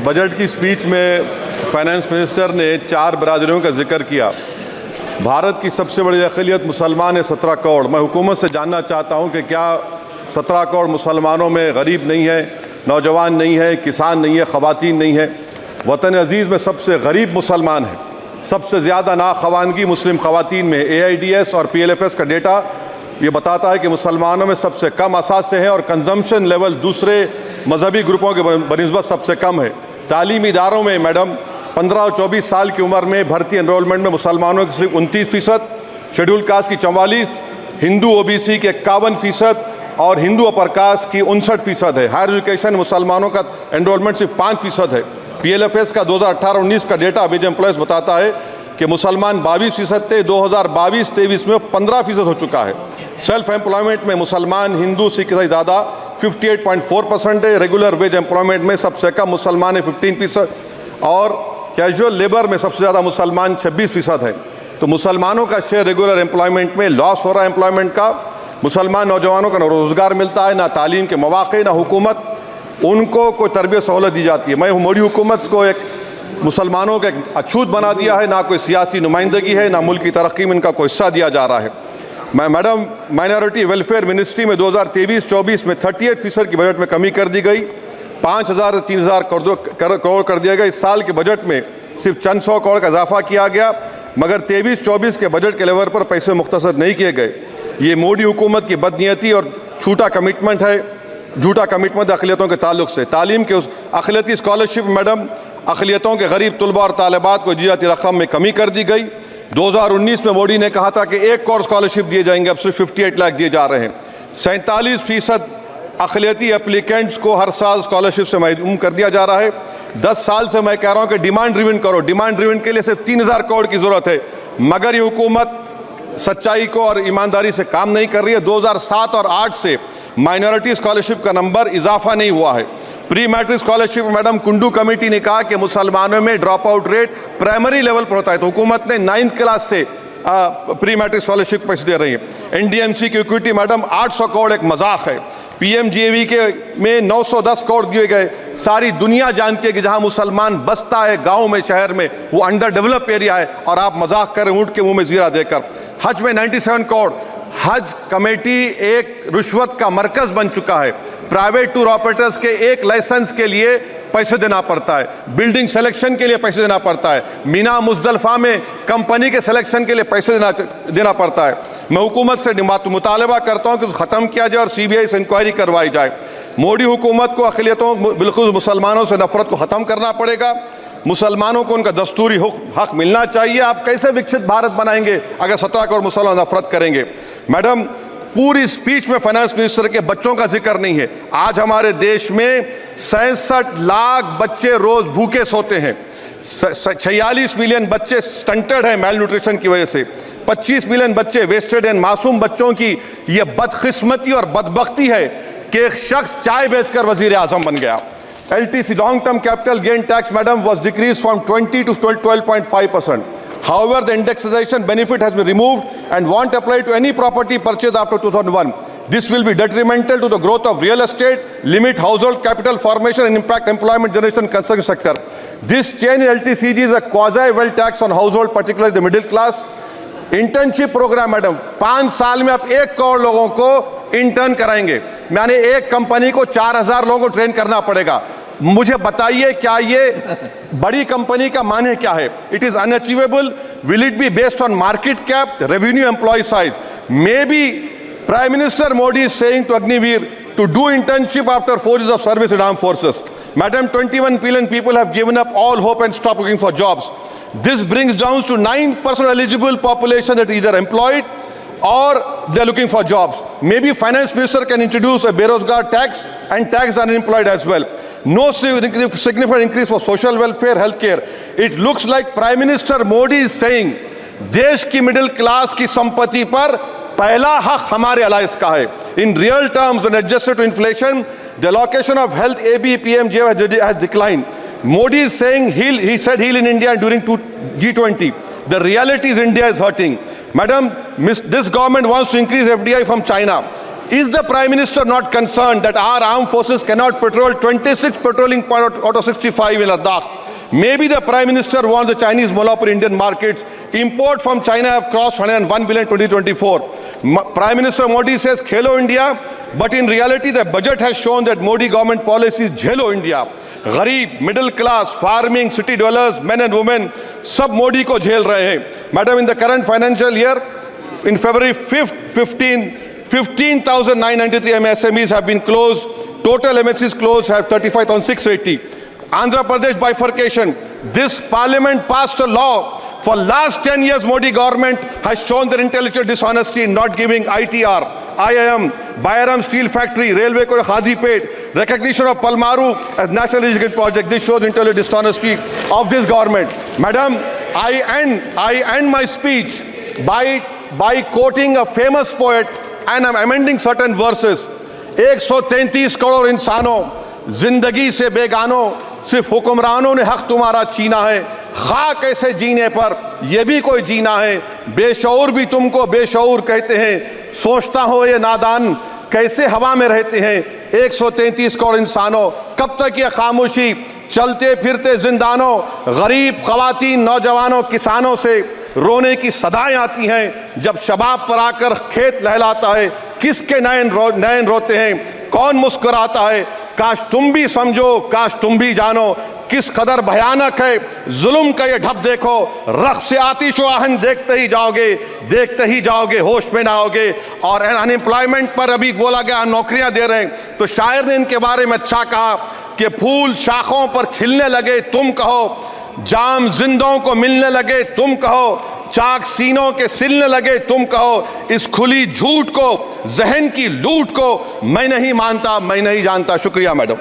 Budget की speech में finance minister ने 4 बरादरियों का जिक्र किया। भारत की सबसे बड़ी अक़लियत मुसलमान है 17 करोड़। मैं हुकूमत से जानना चाहता हूं कि क्या 17 करोड़ मुसलमानों में गरीब नहीं है, नौजवान नहीं है, किसान नहीं है, ख़वातीन नहीं है? वतन अज़ीज़ में सबसे गरीब मुसलमान है, सबसे ज़्यादा नाखवानगी मुस्लिम ख़वातीन में। AIDS और PLFS का डेटा ये बताता है कि मुसलमानों में सबसे कम असासे हैं और कंजम्पशन लेवल दूसरे मजहबी ग्रुपों के बनिस्बत सबसे कम है। तालीमी इदारों में मैडम 15 और 24 साल की उम्र में भर्ती एनरोलमेंट में मुसलमानों की सिर्फ 29%, शेड्यूल कास्ट की 44%, हिंदू OBC के 51% और हिंदू अपर कास्ट की 59% है। हायर एजुकेशन मुसलमानों का एनरोलमेंट सिर्फ 5% है। PLFS का 2018-19 का डेटा वेज एम्प्लॉयज़ बताता है कि मुसलमान 22% थे, 2022-23 में 15% हो चुका है। सेल्फ एम्प्लॉयमेंट में मुसलमान हिंदू सिख से ज़्यादा 58.4% है। रेगुलर वेज एम्प्लॉयमेंट में सबसे कम मुसलमान है 15% और कैजुअल लेबर में सबसे ज़्यादा मुसलमान 26% है। तो मुसलमानों का शेयर रेगुलर एम्प्लॉयमेंट में लॉस हो रहा है एम्प्लॉयमेंट का। मुसलमान नौजवानों का ना रोज़गार मिलता है, ना तालीम के मौक़े, ना हुकूमत उनको कोई तरबियत सहूलत दी जाती है। मैं मोदी हुकूमत को एक मुसलमानों का एक अछूत बना दिया है, ना कोई सियासी नुमाइंदगी है, ना मुल्क की तरक्की में इनका कोई हिस्सा दिया जा रहा है। मैं मैडम माइनॉरिटी वेलफेयर मिनिस्ट्री में 2023-24 में 38% की बजट में कमी कर दी गई, 5,000 से 3,000 करोड़ कर दिया गया। इस साल के बजट में सिर्फ चंद 100 करोड़ का इजाफा किया गया, मगर 23-24 के बजट के लेवल पर पैसे मुख्तसर नहीं किए गए। ये मोदी हुकूमत की बदनीयती और झूठा कमिटमेंट है अक़लियतों के ताल्लुक से। तालीम के उस अक़लियती स्कॉलरशिप मैडम अक़लियतों के गरीब तलबा और तालिबात को दी जाती रकम में कमी कर दी गई। 2019 में मोदी ने कहा था कि 1 करोड़ स्कॉलरशिप दिए जाएंगे, अब सिर्फ 58 लाख दिए जा रहे हैं। 47% अक़लियती एप्लीकेंट्स को हर साल स्कॉलरशिप से महरूम कर दिया जा रहा है। 10 साल से मैं कह रहा हूँ कि डिमांड ड्रिवन करो। डिमांड ड्रिवन के लिए सिर्फ 3,000 करोड़ की ज़रूरत है, मगर ये हुकूमत सच्चाई को और ईमानदारी से काम नहीं कर रही है। 2007 और 8 से माइनॉरिटी स्कॉलरशिप का नंबर इजाफा नहीं हुआ है। Pre matric scholarship madam Kundu committee ने कहा कि मुसलमानों में drop out rate primary level पर होता है, तो हुकूमत ने 9th क्लास से प्री मैट्रिक स्कॉलरशिप पैसे दे रही है। NDMC की इक्विटी मैडम 800 करोड़ एक मजाक है। PMGAV के में 910 करोड़ दिए गए। सारी दुनिया जानती है कि जहां मुसलमान बसता है गाँव में, शहर में, वो अंडर डेवलप एरिया है, और आप मजाक करें ऊँट के मुँह में जीरा देकर। हज में 97 करोड़। हज कमेटी एक रिश्वत का मरकज बन चुका है। प्राइवेट टूर ऑपरेटर्स के एक लाइसेंस के लिए पैसे देना पड़ता है, बिल्डिंग सिलेक्शन के लिए पैसे देना पड़ता है, मीना मुजदलफा में कंपनी के सिलेक्शन के लिए पैसे देना पड़ता है। मैं हुकूमत से मुतालबा करता हूं कि उसको ख़त्म किया जाए और CBI से इंक्वायरी करवाई जाए। मोदी हुकूमत को अक़लियतों बिल्कुल मुसलमानों से नफरत को ख़त्म करना पड़ेगा। मुसलमानों को उनका दस्तूरी हक मिलना चाहिए। आप कैसे विकसित भारत बनाएंगे अगर 17 करोड़ मुसलमान नफरत करेंगे? मैडम पूरी स्पीच में फाइनेंस मिनिस्टर के बच्चों का जिक्र नहीं है। आज हमारे देश में 66 लाख बच्चे रोज भूखे सोते हैं। 46 मिलियन बच्चे स्टंटेड हैं मेल न्यूट्रिशन की वजह से। 25 मिलियन बच्चे वेस्टेड हैं। मासूम बच्चों की ये बदकिस्मती और बदबख्ती है कि एक शख्स चाय बेचकर वजीर आजम बन गया। LTC long term capital gain tax madam was decreased from 20 to 12.5%. However, the indexation benefit has been removed and won't apply to any property purchased after 2001. This will be detrimental to the growth of real estate, limit household capital formation and impact employment generation in construction sector. This change in LTCG is a quasi-wealth tax on household, particularly the middle class. Internship programme madam 5 साल में आप 1 करोड़ लोगों को intern कराएंगे, यानी एक company को 4,000 लोगों को ट्रेन करना पड़ेगा। मुझे बताइए क्या ये बड़ी कंपनी का माने क्या है? It is unachievable. Will it be based on market cap, revenue, employ size? May be prime minister Modi is saying to Agniveer to do internship after 4 years of service in armed forces. Madam, 21 billion people have given up all hope and stopped looking for jobs. This brings down to 9% eligible population that is either employed or they are looking for jobs. Maybe finance minister can introduce a Berozgar tax and tax unemployed as well. No significant increase for social welfare, healthcare. It looks like Prime Minister Modi is saying देश की middle class की संपत्ति पर पहला हक हमारे alliance का है. In real terms, when adjusted to inflation, the allocation of health AB PMJ has declined. Modi is saying he said heal in India during G20. The reality is India is hurting. Madam, this government wants to increase FDI from China. Is the Prime Minister not concerned that our armed forces cannot patrol 26 patrolling point out of 65 in Ladakh? Maybe the Prime Minister wants the Chinese monopoly Indian markets. Import from China have crossed 101 billion 2024. Prime Minister Modi says Khelo India, but in reality the budget has shown that Modi government policy is Jhelo India. गरीब, middle class, farming, city developers, men and women सब मोदी को झेल रहे हैं. Madam, in the current financial year, in February 5th, 15,993 MSMEs have been closed. Total MSCs closed have 35,680. Andhra Pradesh bifurcation. This parliament passed a law. For last 10 years, Modi government has shown their intellectual dishonesty in not giving ITR, IIM, Bairam Steel Factory, Railway ko Khazipet, recognition of Palmaru as National Education Project. This shows intellectual dishonesty of this government. Madam, I end my speech by quoting a famous poet, and I'm amending certain verses. 133 crore इंसानों, जिंदगी से बेगानों, सिर्फ हुक्मरानों ने हक तुम्हारा छीना है. खाक ऐसे जीने पर यह भी कोई जीना है. बेशऊर भी तुमको बेशऊर कहते हैं. सोचता हो ये नादान कैसे हवा में रहते हैं. 133 करोड़ इंसानों, कब तक ये खामोशी? चलते फिरते जिंदानों, गरीब खवातीन, नौजवानों, किसानों से रोने की सदाएं आती हैं. जब शबाब पर आकर खेत लहलाता है, किसके नयन रोते हैं, कौन मुस्कुराता है? काश तुम भी समझो, काश तुम भी जानो किस कदर भयानक है जुल्म का ये ढप. देखो रख से आतिश व आहन देखते ही जाओगे, होश में ना आओगे. और अनएम्प्लॉयमेंट पर अभी बोला गया नौकरियां दे रहे हैं, तो शायर ने इनके बारे में अच्छा कहा कि फूल शाखों पर खिलने लगे तुम कहो, जाम जिंदों को मिलने लगे तुम कहो, चाक सीनों के सिलने लगे तुम कहो. इस खुली झूठ को, जहन की लूट को मैं नहीं मानता, मैं नहीं जानता. शुक्रिया मैडम.